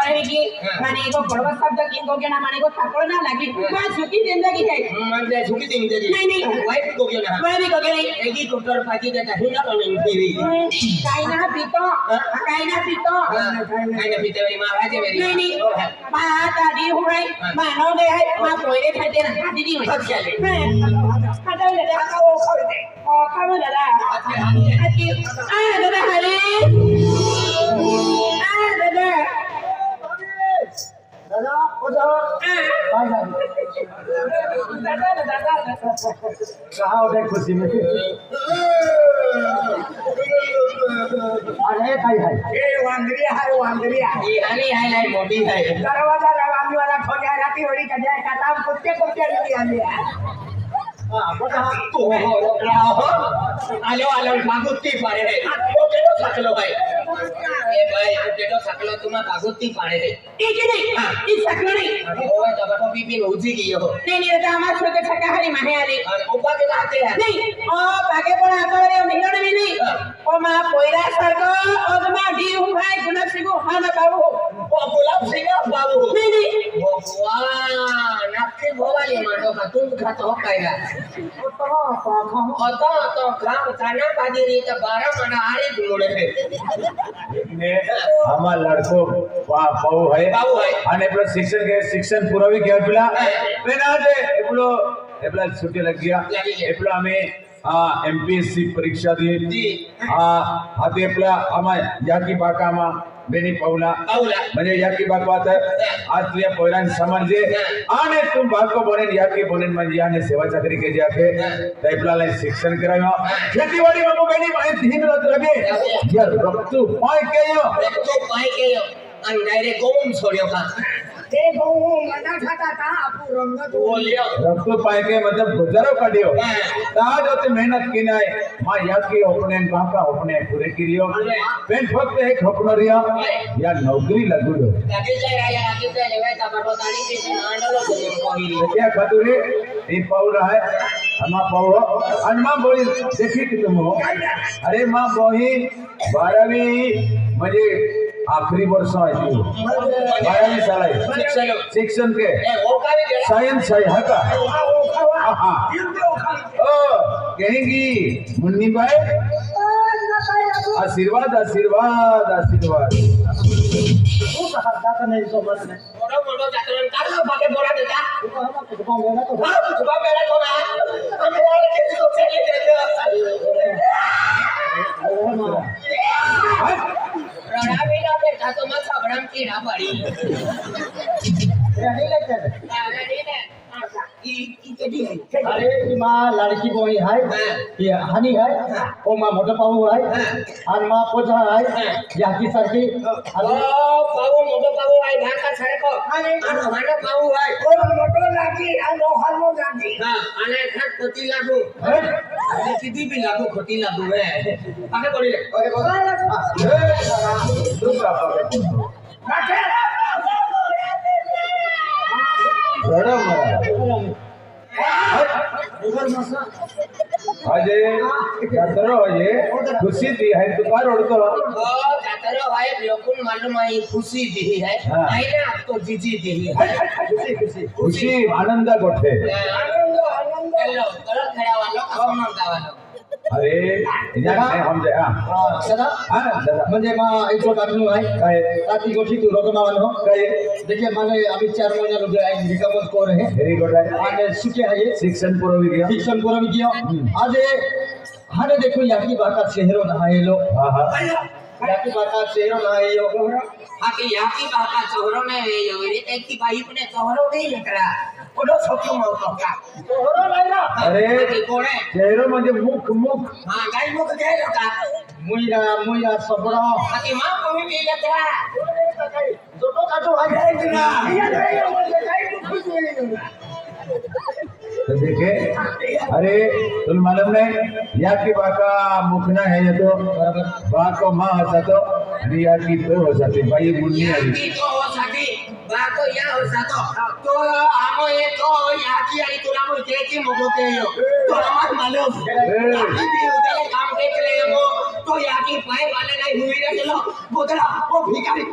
कहे कि माने को बड़वा शब्द किन को के ना माने को थापड़ ना लगी मैं सुखी जिंदगी है मन से सुखी जिंदगी नहीं वाइफ को के ना मैं भी को के नहीं एक ही कुटर पाजी देता है ना नहीं पीवी काइना पीतो मेरी मां है मेरी नहीं मां दादी हुई मां नो दे है मां कोई रे खाते ना दीदी हुई अच्छा ले खाता ले दादा ओ खाओ दादा अच्छी दादा हरे दादा दादा ओ जाओ दादा कहाँ उठे खुशी में अरे कहीं है ये वांदरिया ये हनी है नहीं मोटी है दरवाजा लगाने वाला खो जाए राती होली का जाए खत्म कुत्ते नहीं आले तो आलो भागुती पाड़े रे ओके तो सकलो भाई ए भाई ओके तो सकलो तुम भागुती पाड़े रे ठीक है नहीं इस सकलो नहीं ओए तब तो पीपी उजी की हो नहीं तो हमारे छोटे छक्का हरी माने आले ऊपर के आते हैं नहीं ओ भागे पड़ा आता रे मिलने भी नहीं ओ मां पोयरा सरगो ओ मां डी हूं भाई गुलाब सिंह हां बाबू ओ गुलाब सिंह बाबू नहीं भगवान आपके भोवाली मानो का तुम खातो कायगा तो काम थाना बाजी री तो 12 मना आरे जोड़े ने हमार लड़को बाबू है અને પેલો શિક્ષણ પુરાવી ગયા પેલા જે એપલો છૂટી લગ ગયા એપલો અમે एमपीएससी परीक्षा दी हाथे आपला आम्हा याकी बाकामा बेनी पावला म्हणजे याकी बाकवात आज तुझ्या पोरान समजे आणि तुम बाको बनेन याकी बनेन म्हणजे याने सेवा चाकरी के जाके तैपला शिक्षण करायो खेतीवाड़ी में बेनी माहिती दिन रात लगे यार रक्तु पाए के यो आणि डायरेक्ट गोम छोड्यो का देखो मना खाता था आपू रंग तो बोलियो रक्तु पाए के मतलब गुजारो काढियो ताज होते मेहनत की नाय मां याकी अपने बाका अपने पूरे करियो पेन फक्त एक खपनो रिया या नौकरी लगुडो लागे जाय लेवाय ता बटो ताणी के नांडलो कोही क्या खातुरे ई पाउल है अम्मा पाउल आणि मां बोली देखी की तुम हो अरे मां बोही 12वीं म्हणजे आखरी वर्ष है तू 12वीं साल है शिक्षण के साइंस है हका हां ओ कहेंगी मुन्नी भाई आशीर्वाद आशीर्वाद आशीर्वाद वो कहा दादा नहीं समझ में मोड़ो जातरन कालो बाके बोला देता तो हम तो बोला तो सुबह मेरा तो ना हम और के जो चले देते रणावीला बेटा तो मत सबरम की ना पड़ी नहीं लगता नहीं ने अरे माँ लड़की बोई है ये हनी है ओ माँ मोटा पाऊ है और मां पोजा है याकी सरकी ओ पाऊ मोटो पाऊ है ढाका सड़े को और हमारा पाऊ है ओ मोटो लागी और हलमो लागी हां अने खत खोटी लागू अरे किदी भी लागू खोटी लागू है आगे बोली ले अजय जातरो अजय खुशी दी है दुकान उड़तो ओ जातरो भाई लोकुन मालूम है खुशी दी है आईना आपको जीजी दी है खुशी आनंद गोठे आनंद हेलो गलत खड़ा वाला कसम गावालो अरे जरा हम जे दादा दादा म्हणजे मां एक छोटा टाकलो आहे काय राती गोठी तू रोकमावन हो काय देखिए माने अभी 4 महीना रुक गए रिकवर स्कोर है वेरी गुड है आणि सुके है शिक्षण पुरवी गया शिक्षण पुरवी गया आज हाने देखो याकी बाका शहरो नहायलो हां हां याकी बाका शहरो नहायलो हाकी याकी बाका चोरो ने यो रे एक की भाई अपने चोरो नहीं लेकरा ओडो छोटो मौतो का चोरो लायला अरे कोणे चेहरो म्हणजे मुख मुख हां गाय मुख गेलो का मुईरा सबरो हाकी मां कोणी भी लेकरा जोटो काटो आहे ना तो देखे अरे तुम मालूम नहीं याकी बाका मुखना है ये तो बाको मां होता तो आणि याकी तो हो जाते बाई मुन्नी आली याकी तो हो जाती बाको या हो जातो तो आमो ये तो याकी आणि तुला मग केकी मोगो के यो तो मत मालूम याकी भी उधर काम के लिए वो तो याकी पाए वाले नहीं हुई रे चलो बोतला वो भिखारी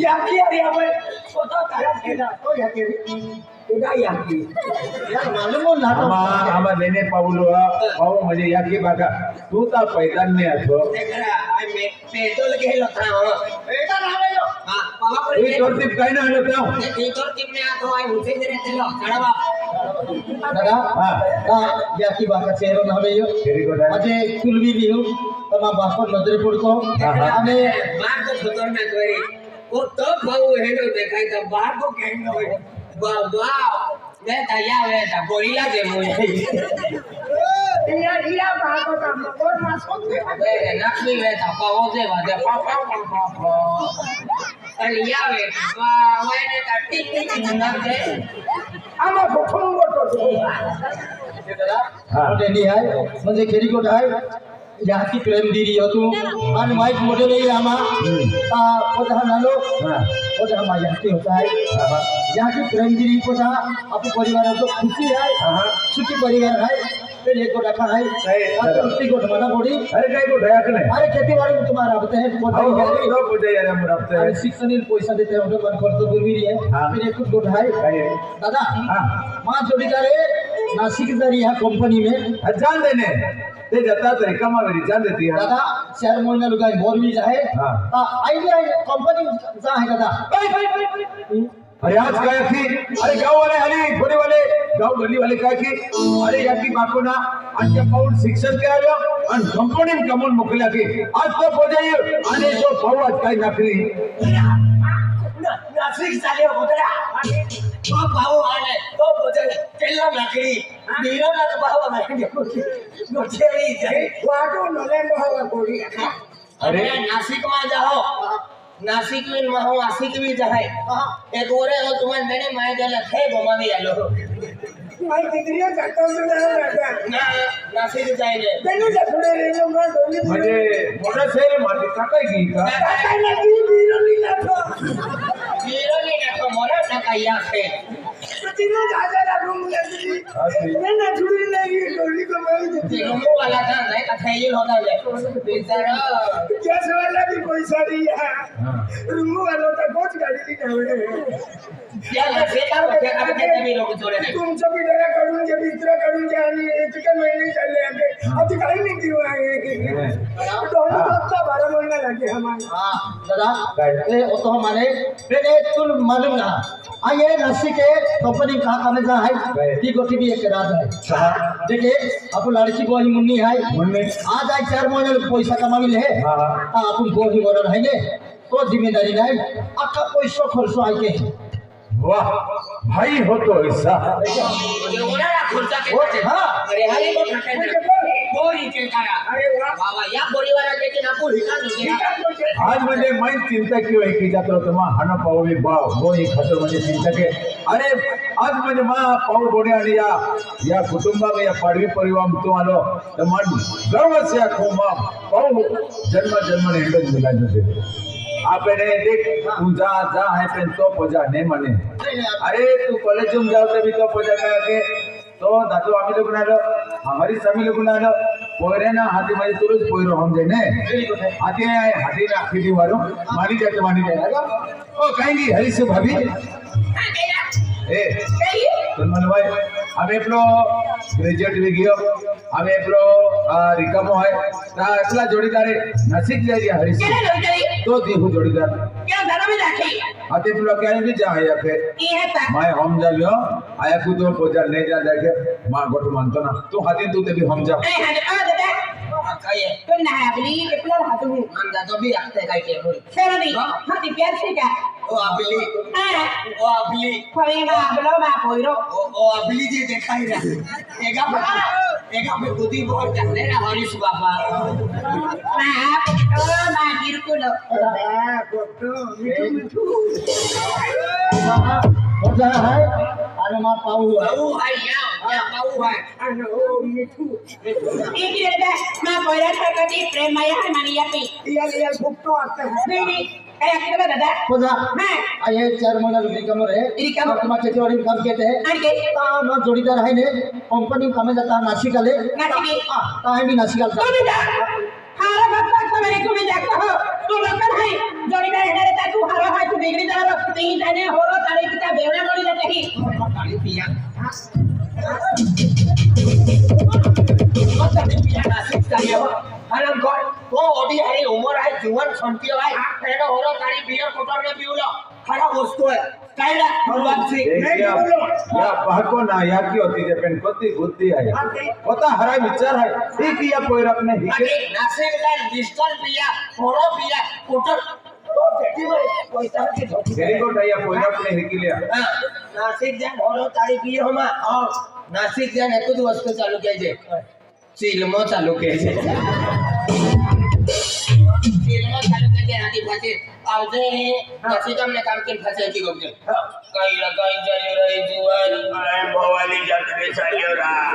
याकी अरे आपण स्वतः तयार केला तो याकी एका याकी यार मालूम ना आमा लेने पाऊलो पाऊ म्हणजे याकी बागा तू ता पैदान ने आथो देखरा आई मैं पेट्रोल गेलो था एटा नावेलो हां बाबा तू पर तोरती काय ना आलो ताऊ ये तो टीम ने आतो आई उठे दे चलो चढ़वा दादा हां याकी बाका चेहरो नावेयो तेरी गोडा આજે કુલવી લીધું તમારા બાપો નજરે પડતો અને बार को खतरनाक वरी वो तो भाऊ हेलो देखाय तो बार को कहनो वाह वाह मैं तया वे ता गोरिला जे मोय या बार को काम और मासो दे नकली वे ता पाओ दे वादे पा अलिया वे वाह वे ने ता टिक टिक नंगा दे आमा भुखम गोटो મોટેલી હાય म्हणजे ખેરીકોટ હાય याची प्रेम दिली होतो आणि माईक मोठे नाही आम्हा पोता नालो पोता मा याची होता है याची प्रेम दिली पोता आपको परिवार तो खुशी है सुखी परिवार है फिर एक गोटा है उसी गोट मना पड़ी अरे काय को ढया कने अरे खेती बाड़ी में तुम्हारा रखते हैं पोता हो लो बुझे यार हम रखते हैं शिक्षण पैसा देते हैं उनको मन खर्च गुरवी है फिर एक गोट है दादा मां जोड़ीदार है नासिक जरी है कंपनी में जान देने ते जाता तरीका मा वेरी जान देती है दादा शहर मोहल्ला लुगाई मोर भी जाए आई भी कंपनी जा है दादा अरे आज काय की अरे गांव वाले हली थोडे वाले गांव गली वाले काय की अरे याकी बाकोना आणि पाऊल शिक्षण के आलो आणि कंपनी कमून मोकल्या की आज तो पोजाई आणि जो भाऊ आज काय नाकली नासिक चाले होतरा तो भाऊ आले तो बोले केला नाकडी नीरो ना भाऊ मागे गोचेरी जाई वाटो नले भाऊ कोडी अरे नासिक में जाओ नासिक में वहां आशिक भी जाए एक ओरे हो तुम्हारे मैंने माय जला थे घुमावे आलो माय कितरिया जाता ना नासिक जाएंगे तेनु जखडे रे लोग डोली म्हणजे मोठा शहर माती टाकाय की का काय ना ती बिरोली ना मोरा टाकाया थे तीनों जाजा रूम लगी मैंने छुड़ी नहीं डोली को मैं तीनों वाला था नहीं कथा ये होता है बेचारा क्या सवाल भी पैसा नहीं है रूम वालों का कोच गाड़ी ली ना क्या सेटा क्या करके भी लोग छोड़े तुमचं भी जरा करून जे मित्र करून जे आणि चिकन महिने चालले आगे अब काही नाही क्यों आए दोनों हफ्ता 12 महीना लगे हमारे हां दादा ये तो हमारे फिर तुम मालूम ना आइए नसी के कंपनी कहाँ काम जा है ती गोटी भी एक रात है देखिए आपको लड़की को ही मुन्नी है मुन्नी आज आज 4 महीने पैसा कमा मिले है अपन को ही बोल रहे हैं तो जिम्मेदारी नहीं आपका पैसा खर्च आई के वाह भाई हो तो ऐसा ओनारा खर्चा के हां अरे हाले को बोरी के करा अरे वाह वाह या परिवारा के नापू हिकान आज म्हणजे मैं चिंता क्यों है की जातो तो मां हना पावली बाव वो ही खतर म्हणजे चिंता के अरे आज म्हणजे मां पाव बोडे आणि या कुटुंबा या पाडवी परिवार तो आलो तर मन गर्व से खोमा पाव जन्म जन्म ने हिंदू मिला जसे आपने देख तू जा है पेन तो पोजा नहीं माने अरे तू कॉलेज में जाओ तभी तो पोजा के तो दादू आम्ही लोग नालो हमारी सभी लोग नालो पोरे ना हाथी मारी तुरंत पोइरो हम जेने हाथी ना आखिरी वारो मानी जाए ओ कहेंगी हरी से भाभी ए सलमान भाई हमें प्रो ग्रेजुएट भी गयो हमें प्रो रिकमो है ता एकला जोड़ीदार नसीब ले गया हरी से तो दीहु जोड़ीदार क्या घर में रखे आते प्रो क्या भी जा है के ये है ता मैं हम जा लियो आया को तो पोजा ले जा देखे मां गोट मानतो ना तू हाथी तू ते भी हम जा ए हां दादा काये तो ना अबली के प्लर हाथू मान जा तो भी रखते काई के बोल सेरा नहीं हाथी प्यार से का ओ अबली फवेगा अबलो बा कोइरो ओ अबली जी देखाई रा एगा पे बुद्धि बहुत चलने रा हरीश बाबा मा गिरकुलो गोटो मिठू पोजा है आणि मा पाऊ है या पाऊ है आणि ओ मिठू एक रे मा कोइरा सकती प्रेम माया है मानिया पे या भुक्तो आता है नहीं काय किती दादा पोजा आइए 4 महीना रिकम है रिकम तुम्हारे खेतीवाड़ी में काम करते हैं आणके ना जोड़ीदार है ने कंपनी काम जाता नासिक आले नासिक काहे भी नासिक आलता हारा भक्त तुम्हारे को में जाता हो तू लोकन है जोड़ीदार है रे तू हारा है जीवन शांति है एनो होरो तारी बियर कोटर ने पीउलो खरा वस्तु है कायला भगवान से देखिए या पहको ना या की होती है पेन कोती बुद्धि है होता हरा विचार है ठीक या कोई अपने ही अरे नासिक दा डिजिटल पिया होरो पिया कोटर तो देखी भाई कोई तरह की धोती वेरी गुड है या कोई अपने ही के लिए हां नासिक जान होरो तारी पियो हमा और नासिक जान एक જ વસ્તુ ચાલુ કહે છે ચીલમો ચાલુ કહે છે ચીલમો ચાલુ કહે છે આથી પાસે આવજે પછી તમને કામ કેમ ફસે કી ગમજે કઈ લગાઈ ચાલ્યો રહી જુવાન અરે ભવાની જાત્રે ચાલ્યો રા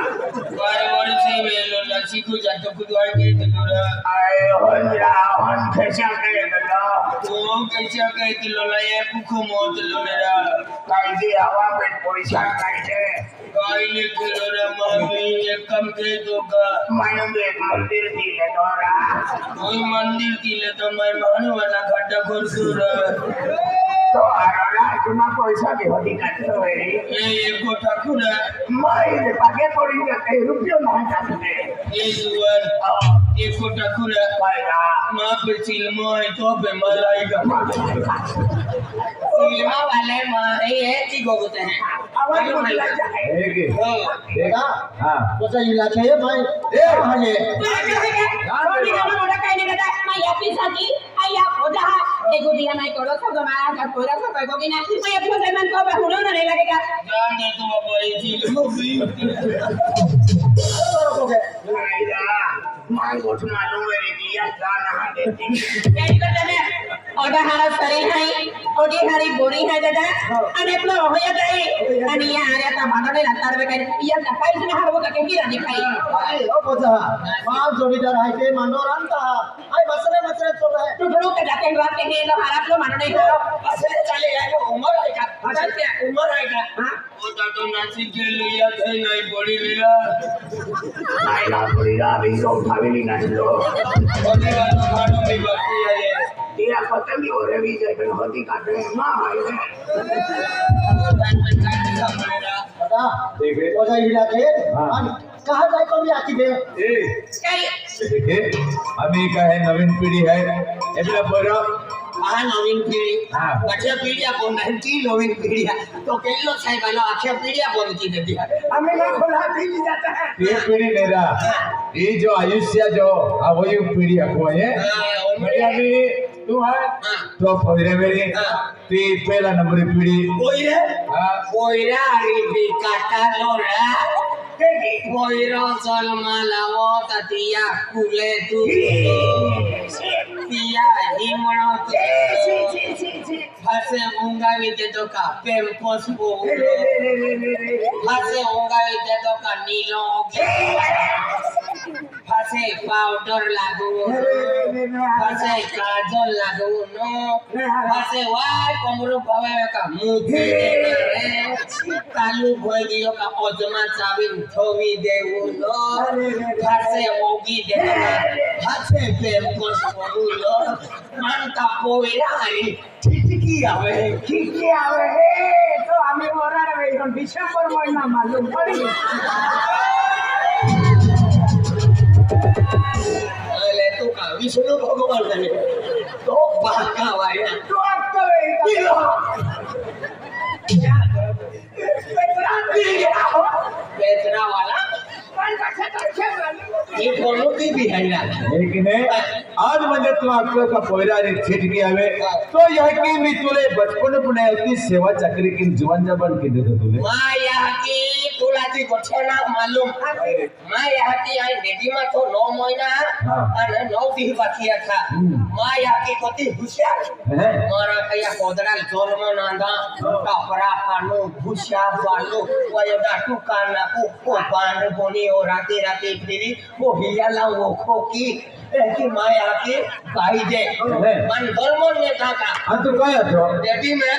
બાર વર્ષે મેલો લસીકુ જાતો કુદવાળ કે તલોરા આય હોંદરા હોન ખેચા કે ગલા તો કૈસા કે તલોલા એ ભૂખો મોત લોરા કાઈ દે આવા પેટ પૈસા કાઈ છે કાઈને તલોરા મામી એક કમ કે દોકા માનો બે મંદિર થી લે દોરા કોઈ મંદિર થી લે તો મેં માનવાના ખાડા ખોરસુરા તો આરા જુના પૈસા કે હોતી કાઢતો હે એ એક ઠાકુરા માઈ ને પાકે પડી કે કઈ રૂપિયો ના કાઢે એ જુવાન એક ઠાકુરા કાયરા मां पे चिलमो है तो पे मलाएगा चिलमा वाले मां ये की गोगते हैं आवाज में लग जाए है बेटा हां कोसा इलाके है भाई ए हाले जान दे तू भाई चिलमो भी मां गोठ मालूम है दिया जाना देती ઓડા હારા શરીર હૈ ઓડી હારી બોરી હૈ દાદા અને પેલો હોયા જાય અને યા આર્યા તા ભાગને રાતાર વે કરી પિયા દખાઈ ને હારવો કે કેકી રાની ખાઈ भाई ओ कोसा मां जोड़ीदार है के मानो रांता आई मसले चल रहा है તું થોડું કે જાતે વાત કે ને હારા પેલો માનો નહીં કરો असले चले जाएगा उम्र आएगा अच्छा क्या उम्र आएगा हां वो तो नासिक के लिया थे नहीं पड़ी लिया आईला पड़ीला भी तो उठावेली ना लो और ये वाला खाना भी बाकी है ये तेरा पता भी हो रे भी जे होती काटे मां आई है बता देखे कोसा इलाके हाँ। कहां जाए को भी आती दे ए કઈ देखे अभी का है नवीन पीढ़ी है एबला बोलो આ નવીન પીઢી હા. પછી પીઢી આપો નથી નવીન પીઢી તો કેટલો સાહેબ આલો આખી પીઢી આપો નથી દેતી हमें ना खुला भी जाता है ये पीढ़ी नहीं रहा ये जो आयुष्य जो वही पीढ़ी आपको है मतलब अभी तू है हाँ. तो पहले मेरी हाँ. तो पहला नंबर पीढ़ी કોઈ રે हाँ કોઈ રે રીબી કાટા લોરા કોઈરો જલમા લાવો તતિયા કુલે તું પિયા હિમણો હાસે ઊંઘાવી દે તો કા પેમ પોસપો હાસે ઊંઘાવી દે તો કા નીલો હાસે પાવડર લાગુ હાસે કાજલ લાગુ નો હાસે વાય કમરો ભાવે કા મુઠી દે કાલુ ભોઈ ગયો કા ઓજમાં ચાવીન થોવી દેવું નો હાસે ઓગી દે હાસે પેમ પોસપો નો માનતા પોઈરાઈ ઠીકી આવે તો અમે ઓરાડ વે પણ ડિસેમ્બર મહિના માલુમ પડી એટલે તું કા વિષ્ણુ ભગવાન તને તો બાકા વાયા તો આપતો पेटरा वाला ये फोनो की भी है ना लेकिन आज मुझे तुम आपको का पोयरा रे छिट गया है तो यह कि मैं तुले बचपन पुणे की सेवा चक्री की जीवन जबन की दे तुले माया की तुलाची गोठेना मालूम माया की आई नेडी में तो 9 महीना અને 9 દી બાકી હતા માયા की કોતી હુશિયાર है મારા કયા કોદડા જોલમો નાંદા કપરા કાનો ભૂષા વાલો વયડા ટુકાના કો બાંડ બોની ઓ રાતે રાતે ફેરી ઓ હિયાલા ઓ ખોકી એકી માયા की ગાઈ દે મન ધર્મ ને કાકા हां तो काय હતો रेडी में